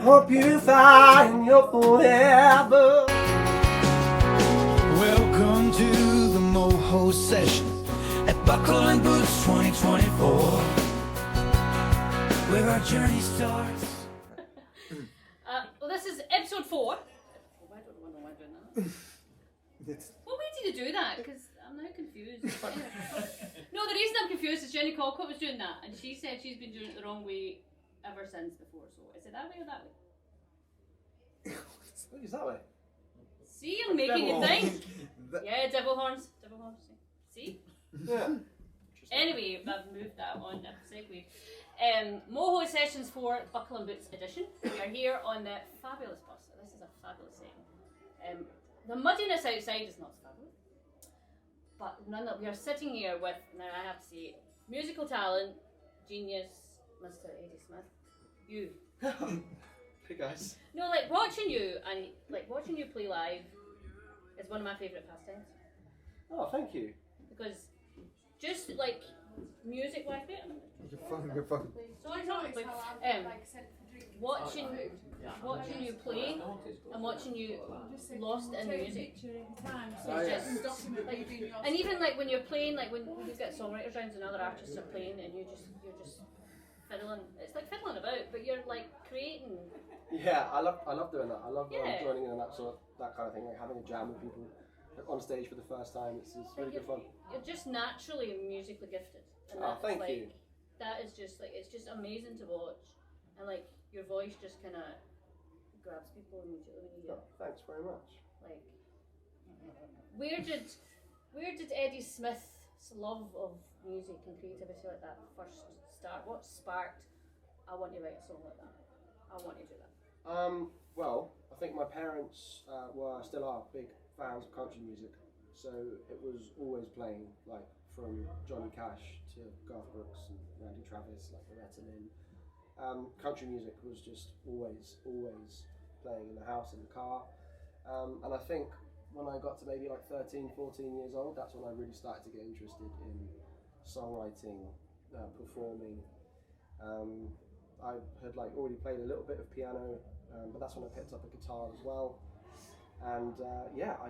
Hope you find your forever. Welcome to the Moho session at Buckle and Boots 2024, where our journey starts. Well, this is episode 4. Why don't I know why I'm doing that? What way did you do that? Because I'm now confused. No, the reason I'm confused is Jenny Colcott was doing that, and she said she's been doing it the wrong way ever since before. So is it that way or that way? What is that way? See, I'm making you think. Yeah, devil horns. Devil horns. See? Yeah. Anyway, I've moved that on a segue. Moho Sessions 4 Buckle and Boots edition. We are here on the fabulous bus. This is a fabulous setting. The muddiness outside is not so fabulous, but we are sitting here with, now I have to say, musical talent, genius, Mr. Eddy Smith. You. Hey guys. No, like watching you and like watching you play live is one of my favourite pastimes. Oh, thank you. Because just like music wise, You're fucking. sorry, watching you play and watching you lost in music. It's just like, and even like when you're playing, like when you get songwriters rounds and other artists are playing, and you're just fiddling. It's like fiddling about, but you're like creating. Yeah, I love doing that. I love Yeah. joining in on that kind of thing, like having a jam with people on stage for the first time. It's really good fun. You're just naturally musically gifted. And Oh, that's thank like, you. That is just like, it's just amazing to watch, and like your voice just kind of grabs people immediately when you hear Oh, thanks very much. like. Where did Eddy Smith's love of music and creativity like that first start? What sparked? I want to write a song like that. I want to do that. Well, I think my parents still are big fans of country music, so it was always playing, like from Johnny Cash to Garth Brooks and Randy Travis, like Loretta Lynn. Country music was just always playing in the house, in the car, and I think when I got to maybe like 13, 14 years old, that's when I really started to get interested in songwriting, performing. I had like already played a little bit of piano, but that's when I picked up a guitar as well. And I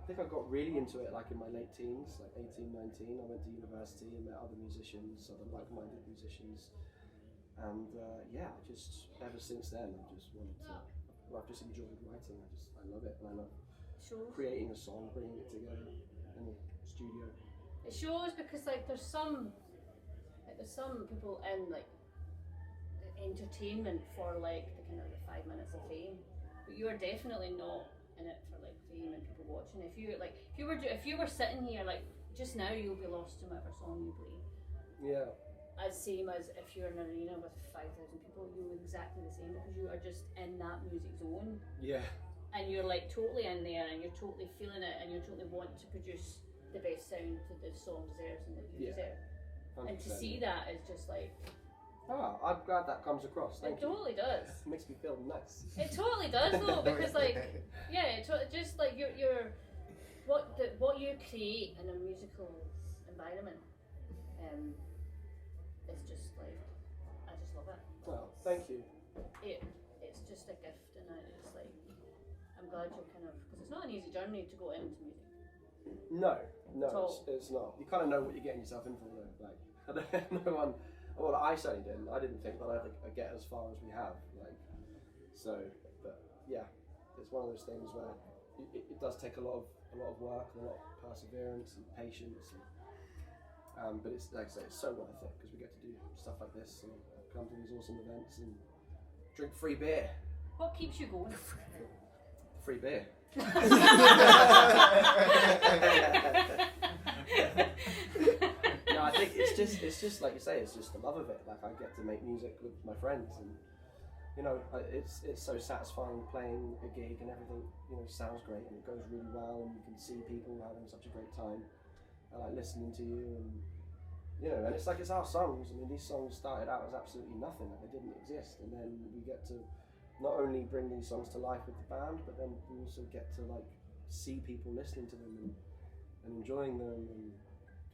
think I got really into it like in my late teens, like 18, 19. I went to university and met other musicians, other like-minded musicians. And I just, ever since then, I've just enjoyed writing. I love it, and I love creating a song, bringing it together in the studio. It shows because like there's some people in like entertainment for like the kind of the 5 minutes of fame, but you are definitely not in it for like fame and people watching. If you were sitting here like just now, you'll be lost to whatever song you play. Yeah. As same as if you're in an arena with 5,000 people, you're exactly the same because you are just in that music zone. Yeah. And you're like totally in there, and you're totally feeling it, and you're totally wanting to produce the best sound that the song deserves and that you deserve. 100%. And to see that is just like. Oh, I'm glad that comes across. Thank you. It totally does. It makes me feel nice. It totally does though, because like, yeah, just like your what you create in a musical environment, it's just like, I just love it. Well, thank you. It's just a gift, and it's like, I'm glad you're kind of, because it's not an easy journey to go into music. No, it's not. You kind of know what you're getting yourself in for though. Like, no one. Well, I certainly didn't. I didn't think that I'd get as far as we have. Like, so, but yeah, it's one of those things where it does take a lot of work and a lot of perseverance and patience. And, but it's like I say, it's so worth it because we get to do stuff like this and come to these awesome events and drink free beer. What keeps you going? Free beer. No, I think it's just like you say, it's just the love of it. Like I get to make music with my friends, and you know, it's so satisfying playing a gig and everything. You know, sounds great and it goes really well, and you can see people having such a great time, and like listening to you, and you know, and it's like it's our songs. I mean, these songs started out as absolutely nothing, like they didn't exist, and then we get to not only bring these songs to life with the band, but then we also get to like see people listening to them and enjoying them, and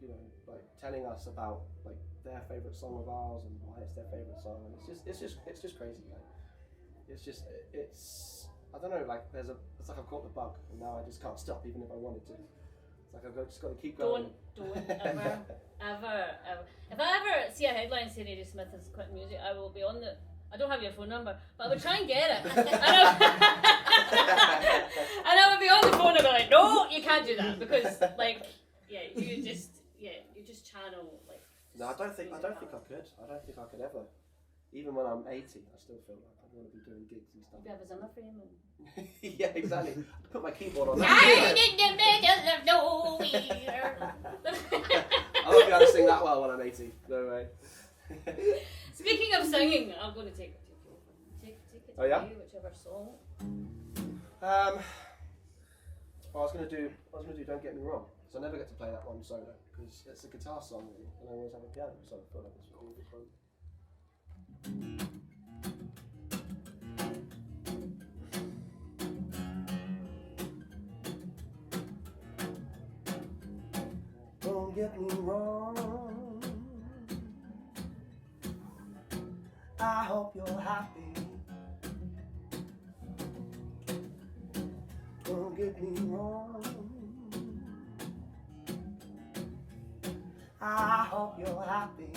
you know, like telling us about like their favorite song of ours and why it's their favorite song, and it's just crazy. Like, It's just I don't know. Like it's like I've caught the bug, and now I just can't stop, even if I wanted to. It's like just got to keep going. Don't ever, ever. If I ever see a headline saying Eddy Smith has quit music, I will be on the. I don't have your phone number, but I would try and get it. And I would be on the phone and be like, no, you can't do that because, like, you just channel like. No, I don't think I could. I don't think I could ever. Even when I'm 80, I still feel like I want to be doing gigs and stuff. You have a Zimmer frame and. Yeah, exactly. Put my keyboard on that. I in the middle of nowhere. I won't be able to sing that well when I'm 80. No way. Speaking of singing, I'm going to take it to Oh, yeah? you, whichever song. Well, I was gonna do Don't Get Me Wrong. So I never get to play that one solo because it's a guitar song really, and I always have a piano. So I thought that was really fun. Don't get me wrong, I hope you're happy. Don't get me wrong, I hope you're happy.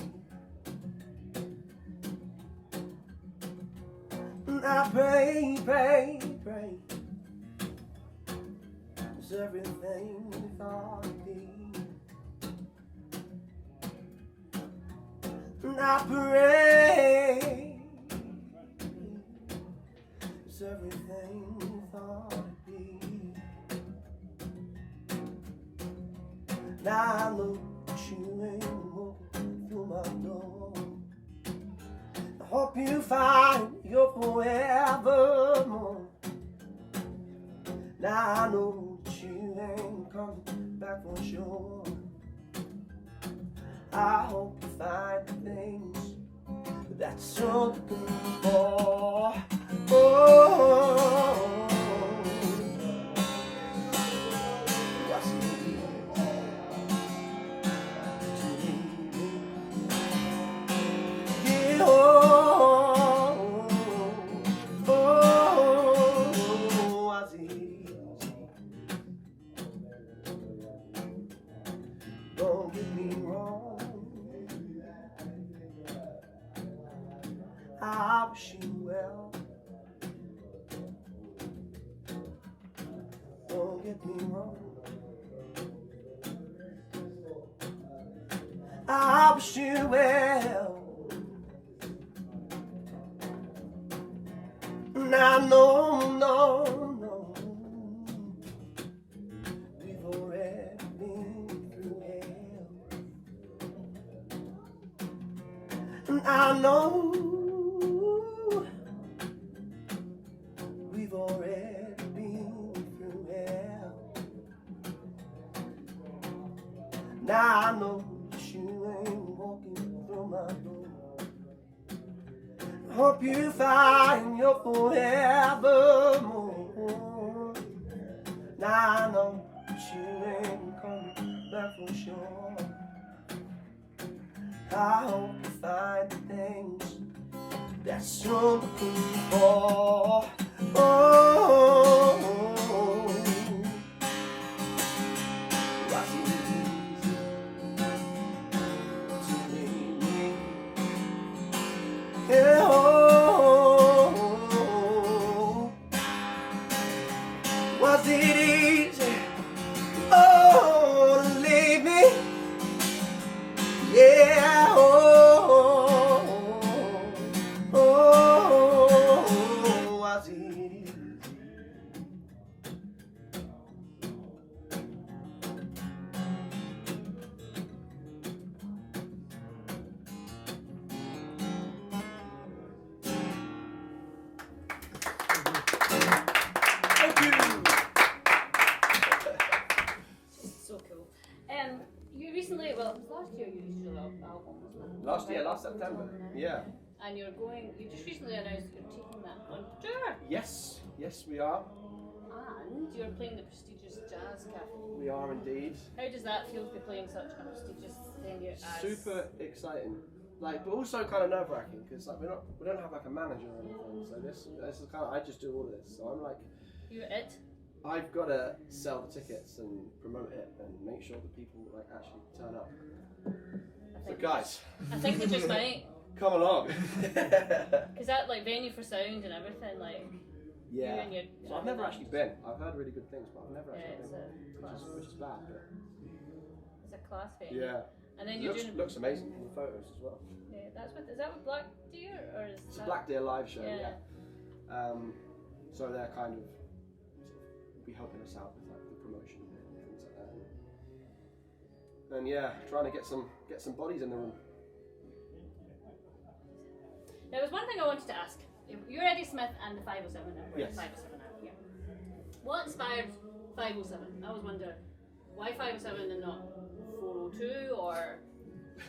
I pray, pray, pray, it's everything we thought it'd be. I pray, it's everything we thought it'd be. Now I know that you ain't walking through my door. I hope you find your forevermore. Now I know that you ain't coming back for sure. I hope you find the things that you're looking for. Oh, what's it yeah, oh, what's it? Don't get me wrong, I wish you well. Don't get me wrong, I wish you well. Now no, we've already been through hell. I know we've already been through hell. Now I know that you ain't walking through my door. I hope you find your forevermore. Now I know that you ain't coming back for sure. I hope you find the things that you're looking for. Oh, what's easy to me? Yeah, oh, was it easy? Oh, to leave me? Yeah, was it easy? Thank you. So cool. You recently, well, it was last year you released your album, wasn't it? Last September. Yeah. And you just recently announced that you're taking that on tour. Yes, we are. And you're playing the prestigious Jazz Cafe. We are indeed. How does that feel to be playing such a prestigious venue as... Super exciting. like, but also kind of nerve-wracking because like we don't have like a manager or anything. So this is kind of I just do all of this. So I'm like, You're it. I've got to sell the tickets and promote it and make sure that people like actually turn up. So guys, I think they just might. come along. Because that like venue for sound and everything, like Yeah. you and your. So I've never actually been. I've heard really good things, but I've never Yeah, actually it's been, a class. which is bad. But It's a class venue. yeah. And then you're looks, doing. looks amazing in the photos as well. Yeah, that's what. Is that with Black Deer or is It's a that? Black Deer live show. Yeah. Yeah. So they're kind of be helping us out with like the promotion and things like that. And yeah, trying to get some bodies in the room. There was one thing I wanted to ask. You're Eddy Smith and the 507 now. Yes. 507 now. Yeah. What inspired 507? I always wonder why 507 and not 402 or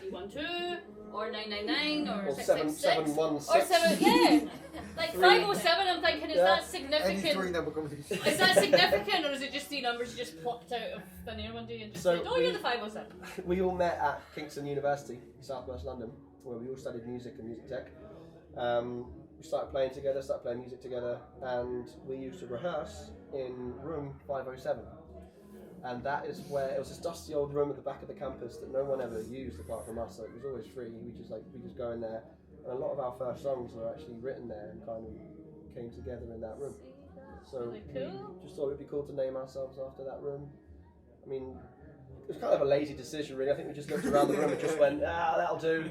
312 or 999 or 666 716. or 7. Yeah. Like 507. I'm thinking, is that Any significant? three-number combination. Is that significant, or is it just three numbers you just plucked out of thin air one day and just So said, "Oh, you're the 507"? We all met at Kingston University, Southwest London, where we all studied music and music tech. We started playing together, started playing music together, and we used to rehearse in room 507. And that is where it was this dusty old room at the back of the campus that no one ever used apart from us. So it was always free. We just go in there, and a lot of our first songs were actually written there and kind of came together in that room. So Really cool. we just thought it'd be cool to name ourselves after that room. I mean, it was kind of a lazy decision, really. I think we just looked around the room and just went, that'll do.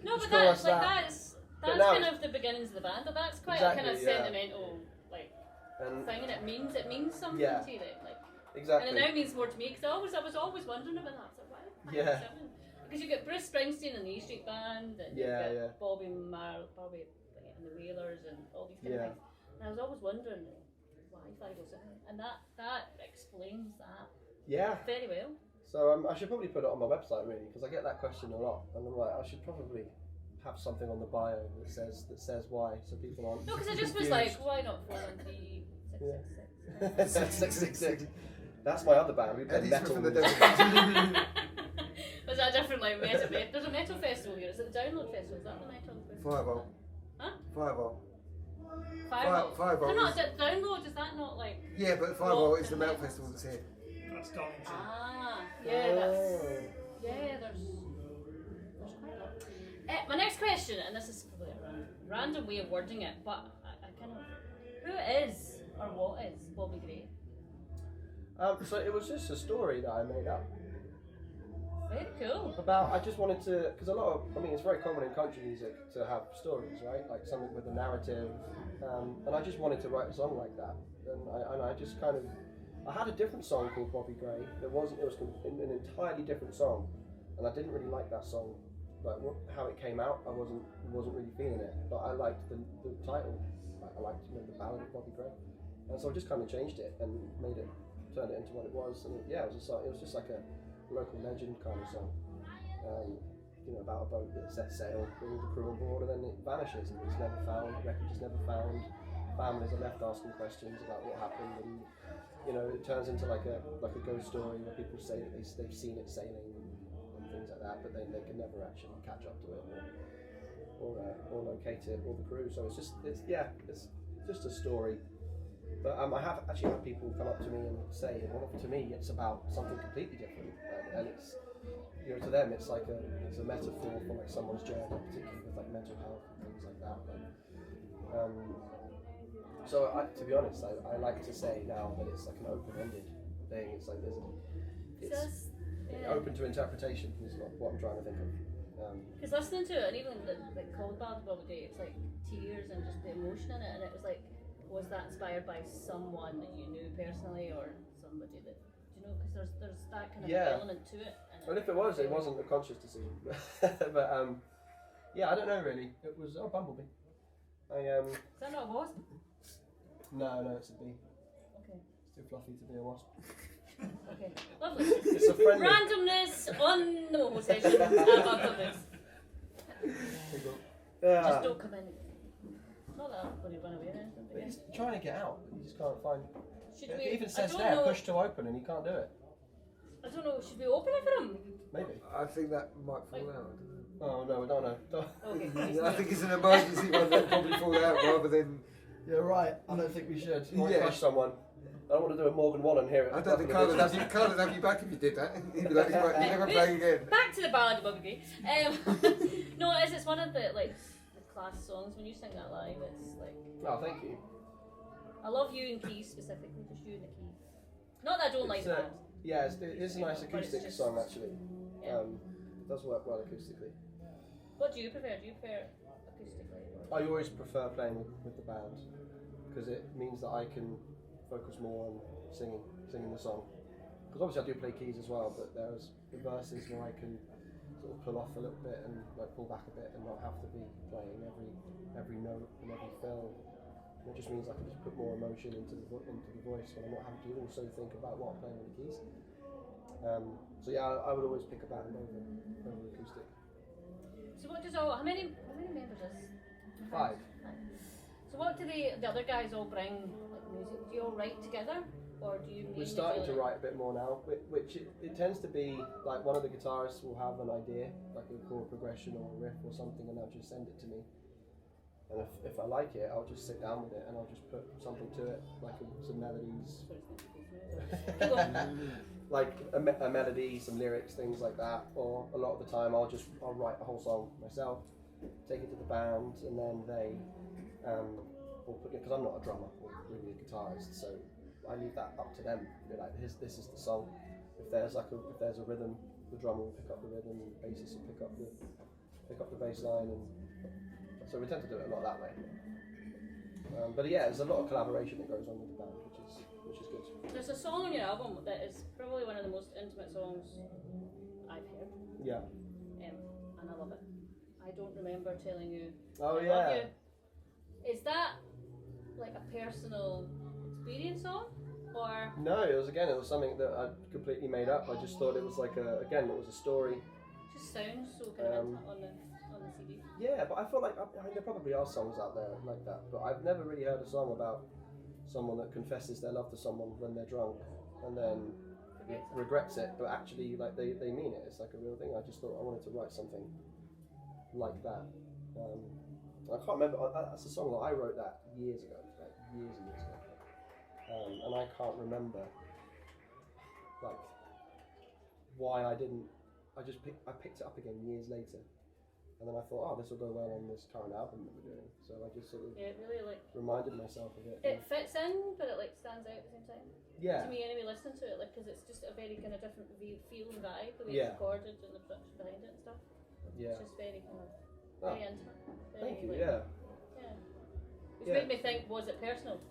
No, Just but call that's us like that. that's But that's now kind it's- of the beginnings of the band. But that's quite Exactly, a kind of yeah. sentimental like And thing, and it means something Yeah. to you. Like, exactly. and it now means more to me because I was always wondering about that. So why? Yeah. Because you get Bruce Springsteen and the E Street Band, and Yeah, you yeah. get Bobby and the Wheelers, and all these kind Yeah. of things. And I was always wondering why 507, and that explains that Yeah. very well. So I should probably put it on my website, really, because I get that question a lot, and I'm like, I should probably have something on the bio that says why, so people aren't. No, because I just was like, why not 413 666? 666. That's my other band. We play Eddie metal. Smith and the music. Devil. Was that different? Like metal? There's a metal festival here. Is it the Download Festival? Is that the metal festival? 5-0. Huh? 5-0. Five. Five They're not is- Download. Is that not like? Yeah, but 5-0 is the metal festival that's here. That's Donington. Ah, yeah, that's Oh. yeah. There's quite a lot. My next question, and this is probably a random way of wording it, but I kind of who is or what is Bobby Gray? So it was just a story that I made up Very cool. about. I just wanted to, because it's very common in country music to have stories, right? Like something with a narrative, and I just wanted to write a song like that, and I just kind of. I had a different song called Bobby Gray. It was an entirely different song, and I didn't really like that song. Like how it came out, I wasn't really feeling it. But I liked the title. I liked the ballad of Bobby Gray, and so I just kind of changed it and turned it into what it was. And it was just like a local legend kind of song. About a boat that sets sail with all the crew on board, and then it vanishes and it's never found. The wreckage is never found. Families are left asking questions about what happened, and it turns into like a ghost story where people say that they've seen it sailing and things like that, but then they can never actually catch up to it or locate it or the crew. So it's just a story. But I have actually had people come up to me and say, well, to me it's about something completely different, and it's to them it's like it's a metaphor for like someone's journey, particularly with like mental health and things like that. So to be honest, I like to say now that it's like an open-ended thing. It's like it's open to interpretation is what I'm trying to think of. Because listening to it, and even the cold ballad of Bobby Gray, it's like tears and just the emotion in it, and it was like, was that inspired by someone that you knew personally, or somebody that because there's that kind of element to it. And if it wasn't a conscious decision. But I don't know really. It was Bumblebee. Is that not a wasp? No, it's a bee. Okay. It's too fluffy to be a wasp. Okay. Lovely. It's a friendly. Randomness on the mobile session. I love this. Just don't come in. Not that I'm going to run away or anything. But he's trying to get out, but he just can't find. It even I says don't there, know. push to open, and he can't do it. I don't know. Should we open it for him? Maybe. I think that might fall out. Oh no, we don't know. Okay. I think it's an emergency one that probably fall out rather than. You're right. I don't think we should. Might Yeah. crush someone. I don't want to do a Morgan Wallen here. I don't think Carl would have you back if you did that. He'd be like, you're never playing again. Back to the ballad of Bobby Gray. No, it's one of the like the class songs. When you sing that live, it's like Oh, thank you. I love you in keys specifically, just you in the keys. Not that I don't like the band. Yeah, it's a nice But it's acoustic just- song actually. Yeah. It does work well acoustically. What do you prefer? Do you prefer acoustically? Or? I always prefer playing with the band because it means that I can focus more on singing the song. Because obviously I do play keys as well, but there's the verses where I can sort of pull off a little bit and like pull back a bit and not have to be playing every note and every fill. It just means I can just put more emotion into the voice when I'm not having to also think about what I'm playing on the keys. So yeah, I would always pick a band over acoustic. So what does how many members is? 5. So what do the other guys all bring? Like music? Do you all write together, or do you? We're mainly starting do to write a bit more now, which it tends to be like one of the guitarists will have an idea, like a chord progression or a riff or something, and they'll just send it to me. And if I like it, I'll just sit down with it and I'll just put something to it, like some melodies, like a melody, some lyrics, things like that. Or a lot of the time, I'll write a whole song myself, take it to the band, and then they will put it, because I'm not a drummer or really a guitarist, so I leave that up to them. Be like, this is the song. If there's a rhythm, the drummer will pick up the rhythm, and the bassist will pick up the bass line, and so we tend to do it a lot that way. But yeah, there's a lot of collaboration that goes on with the band, which is good. There's a song on your album that is probably one of the most intimate songs I've heard, Yeah. and I love it. I don't remember telling you. Oh I yeah. love you. Is that like a personal experience song, or? No, it was something that I completely made up. I just thought it was like it was a story. It just sounds so kind of intimate on the CD. Yeah, but I feel like there probably are songs out there like that, but I've never really heard a song about someone that confesses their love to someone when they're drunk and then regrets it, but actually like they mean it. It's like a real thing. I just thought I wanted to write something like that. I can't remember. That's a song that I wrote that years ago, like years and years ago, and I can't remember like why I didn't. I picked it up again years later. And then I thought, oh, this will go well on this current album that we're doing. So I just sort of Yeah, it really like reminded myself of it. it fits in, but it like stands out at the same time. Yeah. To me, anyway, listening to it, like, because it's just a very kind of different feel and vibe, the way Yeah. it's recorded and the production behind it and stuff. Yeah. It's just very kind of Oh, very intimate. Very, thank you. like, Yeah. Yeah. Which Yeah. made me think, was it personal?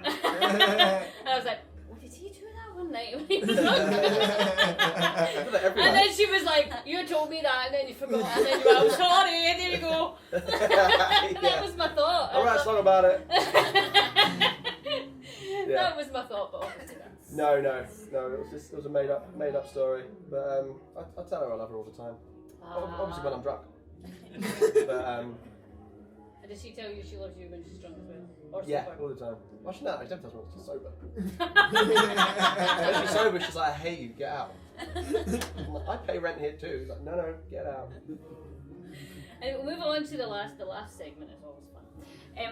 And I was like, what did he do that one night when he was drunk? And then she was like, you told me that and then you forgot and then you went, I'm sorry, and there you go. That was my thought. I'll write a song about it. Yeah. That was my thought, but obviously that's... No, it was a made up story. But I tell her I love her all the time. Obviously when I'm drunk. But And does she tell you she loves you when she's drunk as well? Or yeah, sober? all the time. Well, she never tells me when she's sober. When she's sober, she's like, I hate you, get out. I'm like, I pay rent here too. She's like, no, get out. And we'll move on to the last segment is always fun.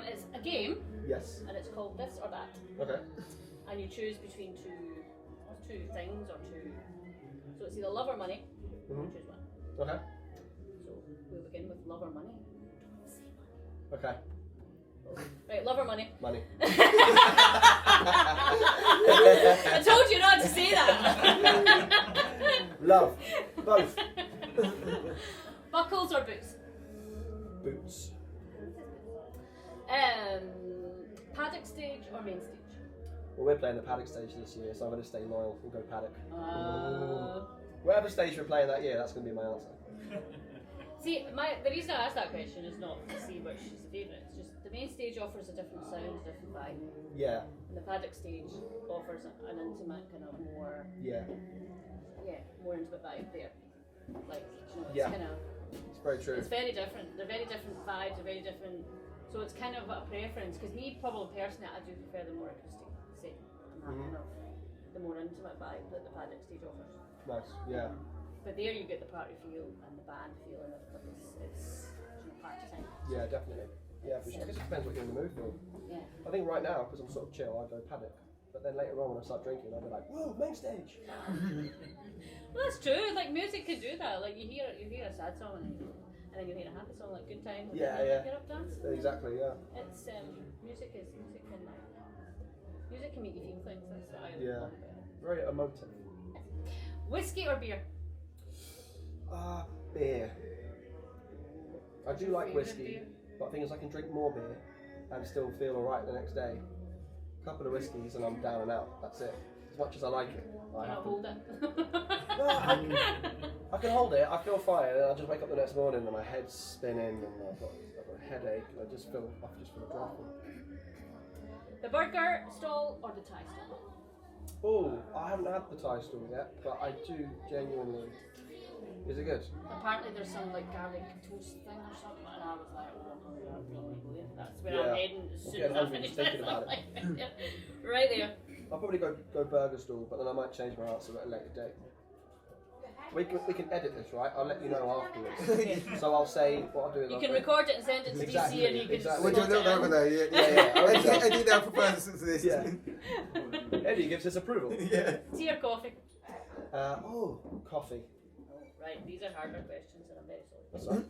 It's a game, Yes. and it's called This or That. Okay. And you choose between two things or two. So it's either love or money. Mhm. Choose one. Okay. So we'll begin with love or money. Okay. Right, love or money. Money. I told you not to say that. Love. Both. Buckles or boots? Boots. Paddock stage or main stage? Well, we're playing the paddock stage this year, so I'm going to stay loyal and go paddock. Uh, Whatever stage we're playing that year, that's going to be my answer. See, the reason I asked that question is not to see which is the favourite. It's just the main stage offers a different sound, a different vibe, Yeah. and the paddock stage offers an intimate kind of more intimate vibe there. Like, it's Yeah. kind of, It's very true. it's very different. They're very different vibes. They're very different. So it's kind of a preference. Because me, probably personally, I do prefer the more acoustic set and that kind of the more intimate vibe that the paddock stage offers. Nice. Yeah. But there you get the party feel and the band feeling of like it's party time. Yeah, definitely. Yeah, for sure. I guess it depends what you're in the mood for. Yeah. I think right now, because I'm sort of chill, I go panic. But then later on when I start drinking, I'll be like, whoa, main stage! Well, that's true. Like music can do that. Like you hear a sad song and then you hear a happy song, like good time. And Yeah, then yeah. Get up dance. Exactly, yeah. It's music can make you feel things. That's what I Yeah. love about it. Very emotive. Whiskey or beer? Beer. I do like Favourite whiskey, beer? but the thing is I can drink more beer and still feel alright the next day. A couple of whiskeys and I'm down and out. That's it. As much as I like it, I Can I have to. hold it? No, I can hold it. I feel fine, and I just wake up the next morning and my head's spinning and I've got a headache. And I just feel dreadful. The burger stall or the Thai stall? Oh, I haven't had the Thai stall yet, but I do genuinely. Is it good? Apparently there's some like garlic toast thing or something, and I was like, oh, I'm hungry, I'm really going. That's where Yeah. I'm heading as I'm soon getting as I hungry finish just thinking this. about I'm like, right there. I'll probably go burger stall, but then I might change my answer at a later date. We can edit this, right? I'll let you know afterwards. So I'll say what I'll do. Is You I'll can say- record it and send it to Exactly, DC, and you can exactly. We'll just do a slot little it over in. there, Yeah. Eddie now proposes to this. Yeah. Eddie gives his approval. Yeah. Tea or coffee? Coffee. Right, these are harder questions, and I'm very sorry. That's all right.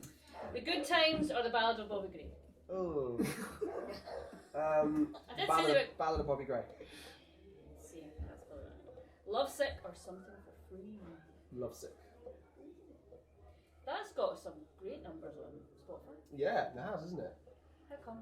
The Good Times or the Ballad of Bobby Gray? Oh. I did say they were. Ballad of Bobby Gray. Let's see, that's probably right. Lovesick or Something for Free? Lovesick. That's got some great numbers on Spotify. Yeah, it has, isn't it? How come?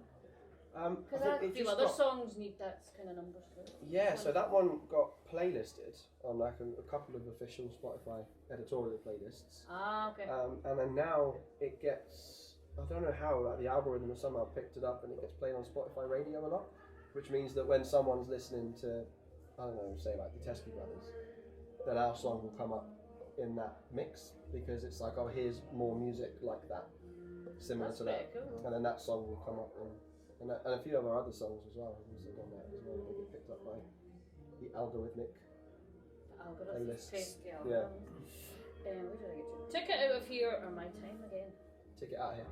I Because think I it feel just other got- songs need that kind of numbers too. Yeah, so that one got playlisted on like a couple of official Spotify editorial playlists. Ah, okay. And then now it gets, I don't know how, like the algorithm has somehow picked it up and it gets played on Spotify radio a lot, which means that when someone's listening to, I don't know, say like the Teskey Brothers, then our song will come up in that mix because it's like, oh, here's more music like that, similar That's to that. pretty cool. And then that song will come up and a few of our other songs as well have also done that as well. They get picked up by the algorithmic. Algorithms. Playlists. Yeah. Yeah. Where did I get to? Ticket Out of Here or My Time Again? Take it out here.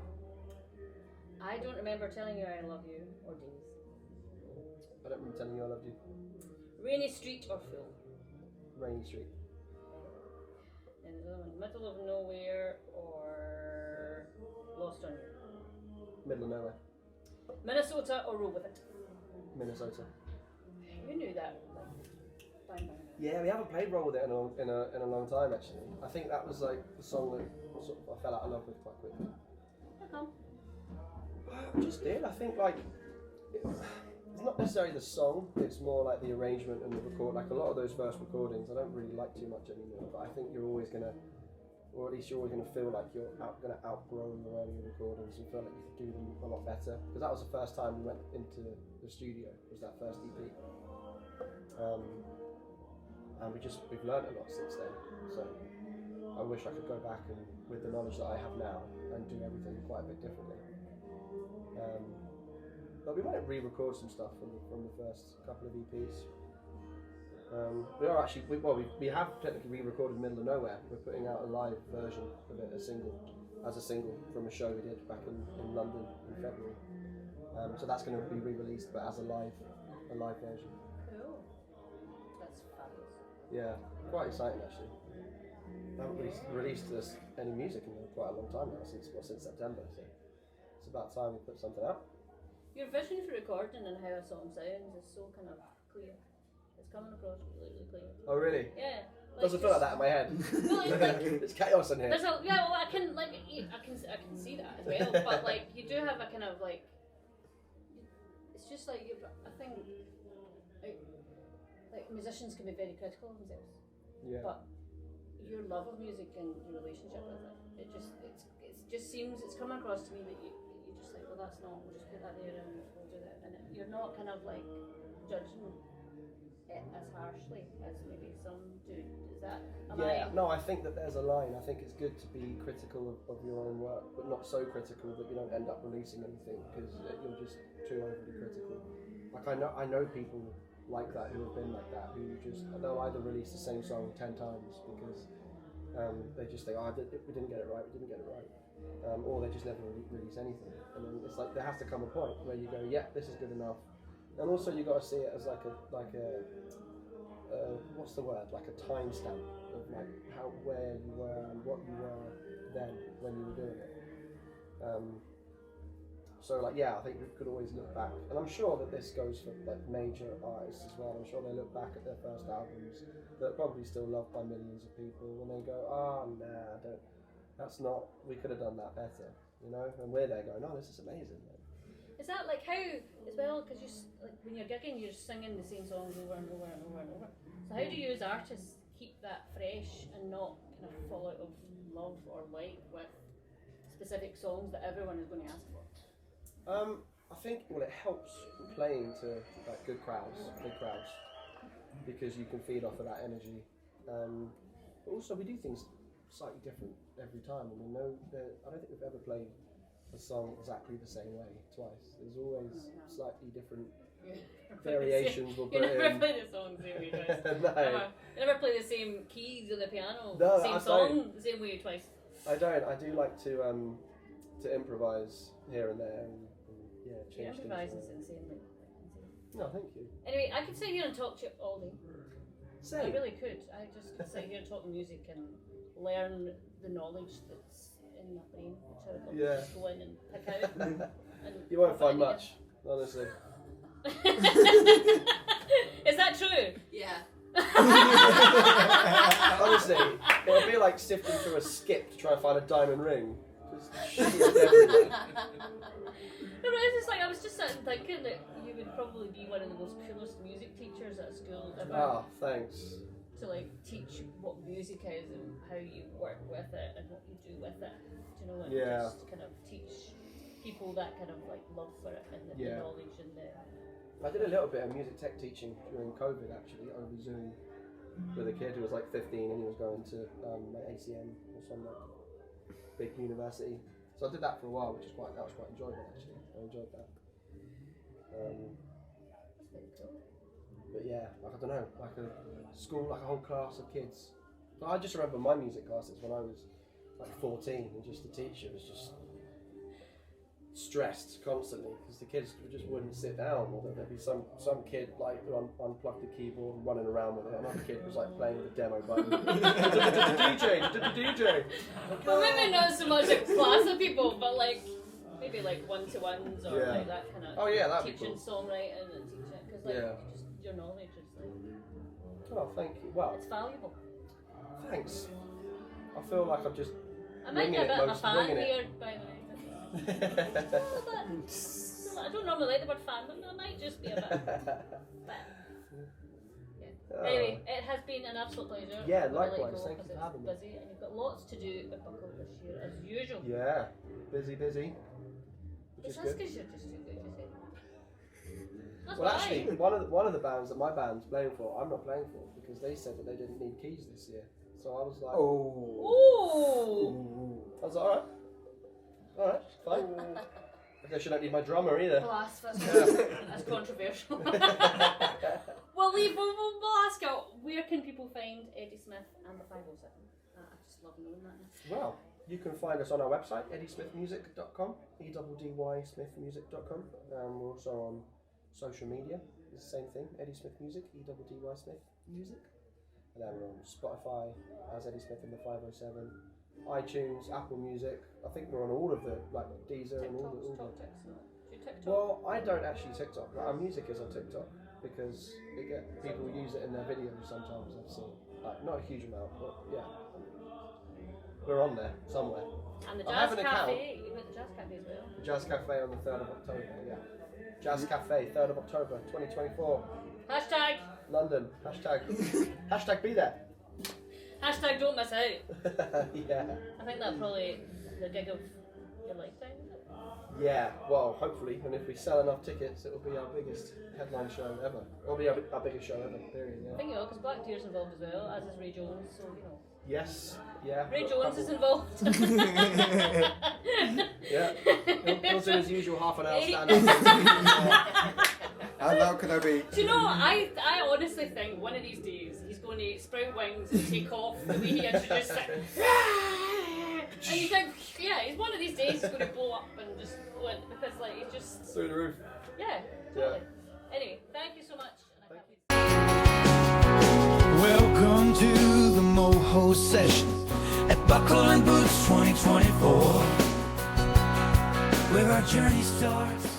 I don't remember telling you I love you or Days. I don't remember telling you I loved you. Rainy Street or Full? Rainy Street. And the other one, Middle of Nowhere or Lost on You? Middle of nowhere. Minnesota or Roll With It? Minnesota. You knew that. Like, bang, bang, bang. Yeah, we haven't played Roll With It in a long time actually. I think that was like the song that sort of I fell out of love with quite quickly. How come? I just did. I think like it's not necessarily the song. It's more like the arrangement and the record. Like a lot of those first recordings, I don't really like too much anymore. But I think you're always gonna, or at least you're always gonna feel like you're gonna outgrow your earlier recordings and feel like you could do them a lot better. Because that was the first time we went into the studio. Was that first EP. And we've learned a lot since then. So I wish I could go back and with the knowledge that I have now and do everything quite a bit differently. But we might re-record some stuff from the first couple of EPs. We are actually we have technically re-recorded Middle of Nowhere. We're putting out a live version of it, as a single from a show we did back in London in February. So that's going to be re-released, but as a live version. Cool. That's fabulous. Yeah, quite exciting actually. I haven't released any music in quite a long time now, since September. So it's about time we put something out. Your vision for recording and how a song sounds is so kind of clear. It's coming across really, really clear. Oh really? Yeah. Doesn't feel like that in my head. No, it's like It's chaos in here. there's a well, I can see that as well. But like you do have a kind of like, it's just like I think like musicians can be very critical of themselves. Yeah. But your love of music and your relationship with it, it just seems it's coming across to me that you just like, well, that's not, we'll just put that there and we'll do that, and you're not kind of like judging it as harshly as maybe some do. Is that? No, I think that there's a line. I think it's good to be critical of your own work, but not so critical that you don't end up releasing anything because you're just too overly critical. Like I know people like that who have been like that, who just they'll either release the same song 10 times because They just think, oh, we didn't get it right, or they just never release anything. And then it's like there has to come a point where you go, yeah, this is good enough. And also you got to see it as like a what's the word? Like a timestamp of like where you were and what you were then when you were doing it. So like I think we could always look back, and I'm sure that this goes for like major artists as well. I'm sure they look back at their first albums that are probably still loved by millions of people, and they go, that's not. We could have done that better, you know. And we're there going, this is amazing. Man. Is that like how as well? Because like when you're gigging, you're singing the same songs over and over and over and over. So how do you as artists keep that fresh and not kind of fall out of love or like with specific songs that everyone is going to ask for? I think it helps playing to like good crowds, big crowds, because you can feed off of that energy. But also we do things slightly different every time. I mean, I don't think we've ever played a song exactly the same way twice. There's always slightly different variations we'll put in. You never play the song the same way twice. No. You never play the same keys on the piano, No, same song the same way twice. I don't. I do like to improvise here and there and change things. Improvising is insanely. No, thank you. Anyway, I could sit here and talk to you all day. Same. I really could. I just could sit here and talk music and learn the knowledge that's in my brain, which I would love to just go in and pick out. And You won't find much, honestly. Is that true? Yeah. Honestly, it'll be like sifting through a skip to try and find a diamond ring. Just shit everywhere. No, it's just like I was just sitting thinking that you would probably be one of the most coolest music teachers at school ever. Ah, thanks. To like teach what music is and how you work with it and what you do with it. Do you know? And just kind of teach people that kind of like love for it and the knowledge and the. I did a little bit of music tech teaching during COVID actually over Zoom with a kid who was like 15 and he was going to like ACM or some like big university. So I did that for a while, that was quite enjoyable actually. I enjoyed that. But yeah, like I don't know, like a school, like a whole class of kids. But I just remember my music classes when I was like 14 and just the teacher was just stressed constantly because the kids just wouldn't sit down, or there'd be some kid like who unplugged the keyboard and running around with it. Another kid was like playing with the demo button. DJ. Well, maybe not so much a class of people, but like maybe like one-to-ones or like that kind of that'd teaching be cool. songwriting and teaching because like just your knowledge is like thank you. Well, it's valuable. Thanks. I feel like I'm just I might get a bit of a fan winging here, by the way. I don't normally like the word fan, but I might just be a bit. Anyway, it has been an absolute pleasure. Yeah, likewise. Thank you for having me. Busy, and you've got lots to do at Buckle this year, as usual. Yeah, busy. Which It's is just good. because you're just too good, you say. That's Well, why. actually, one of the bands that my band's playing for, I'm not playing for because they said that they didn't need keys this year. So I was like, Ooh. I was like, all right, fine. I guess you don't need my drummer either. Blasphemous. That's controversial. Well, we'll ask you, where can people find Eddy Smith and the 507? I just love knowing that. Well, you can find us on our website, eddysmithmusic.com, EDDYSmithmusic.com. We're also on social media, it's the same thing, Eddy Smith Music, EDDY Smith Music. And then we're on Spotify as Eddy Smith and the 507, iTunes, Apple Music. I think we're on all of the, like Deezer and all the. TikTok. Well, I don't actually TikTok. Our music is on TikTok because people use it in their videos sometimes. I've seen, like, not a huge amount, but yeah, we're on there somewhere. And the I Jazz have an account. Cafe. You went to the Jazz Cafe as well. The Jazz Cafe on the 3rd of October. Yeah, Jazz Cafe, 3rd of October, 2024. Hashtag. London. Hashtag be there. Hashtag don't miss out. Yeah. I think that's probably the gig of your lifetime, isn't it? Yeah, well, hopefully, and if we sell enough tickets, it'll be our biggest headline show ever. It'll be our biggest show ever, period, I yeah. think you know, because Black Tear's involved as well, as is Ray Jones, so you know. Yes, yeah. Ray Jones is involved. Yeah, he'll do his usual half an hour stand up. How loud can I be? Do you know, I honestly think one of these days he's going to sprout wings and take off the way he introduced it. And you think, yeah, he's one of these days he's going to blow up and just go in, because like he just Through the roof. yeah, totally. Anyway, thank you so much. Welcome to the Moho session at Buckle and Boots 2024, where our journey starts.